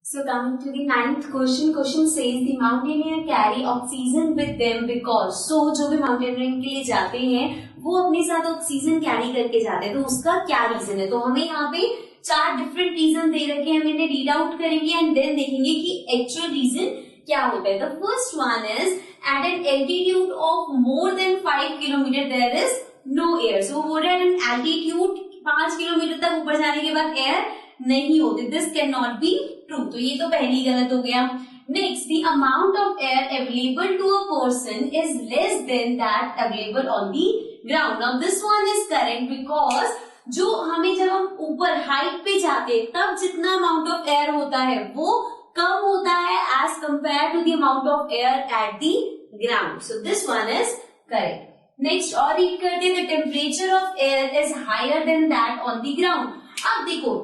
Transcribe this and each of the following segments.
So coming to the ninth question says the mountaineer carry oxygen with them because जो भी mountaineering के लिए जाते हैं वो अपने साथ ऑक्सीजन कैरी करके जाते हैं, तो उसका क्या रीजन है। तो हमें यहाँ पे 4 डिफरेंट रीजन दे रखे हैं, हम इन्हें रीड आउट करेंगे एंड देन देखेंगे कि एक्चुअल रीजन क्या होता है। The first one is at an altitude of more than 5 kilometre there is no air. So वो एट एन एल्टीट्यूड 5 किलोमीटर तक ऊपर जाने के बाद एयर नहीं होती, this can not be true. तो ये तो पहली गलत हो गया। Next, the amount of air available to a person is less than that available on the ground. Now this one is correct because जो हमें जब हम ऊपर हाइट पे जाते हैं तब जितना अमाउंट ऑफ एयर होता है वो कम होता है as compared to the amount of air at the ground. So this one is correct. Next और रीड करते हैं, the temperature of air is higher than that on the ground. अब देखो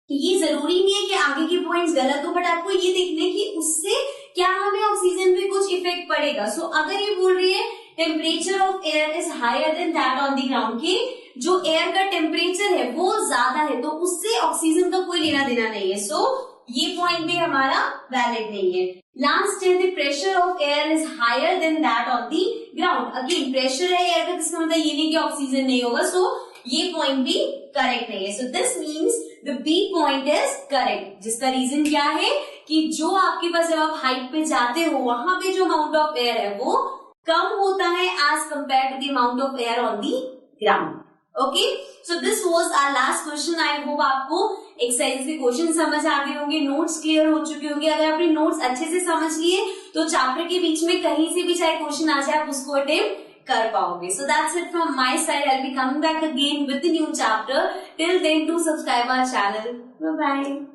ये जरूरी नहीं है कि आगे के पॉइंट्स गलत हो, बट आपको ये देखना है कि उससे क्या हमें ऑक्सीजन पे कुछ इफेक्ट पड़ेगा। सो अगर ये बोल रही है temperature of air is higher than that on the ground, की जो एयर का टेम्परेचर है वो ज्यादा है, तो उससे ऑक्सीजन का कोई लेना देना नहीं है। सो ये पॉइंट भी हमारा वैलिड नहीं है। लास्ट है the pressure of air is higher than that on the ground. Again pressure है एयर का, जिसका मतलब ये नहीं कि ऑक्सीजन नहीं होगा, सो ये पॉइंट भी करेक्ट नहीं है। So this means the B point is correct, जिसका रीजन क्या है कि जो आपके पास जब आप हाइट पे जाते हो वहां पे जो अमाउंट ऑफ एयर है वो कम होता है as compared to the amount of air on the ground. Okay, so this was our last question. I hope आपको एक्सरसाइज के क्वेश्चन समझ आ गए होंगे, नोट्स क्लियर हो चुके होंगे। अगर आपने नोट्स अच्छे से समझ लिए तो चैप्टर के बीच में कहीं से भी चाहे क्वेश्चन आ जाए आप उसको अटेम्प्ट कर पाओगे। So that's it from my side. I'll be coming back again with the new chapter. Till then, do subscribe our channel. Bye bye.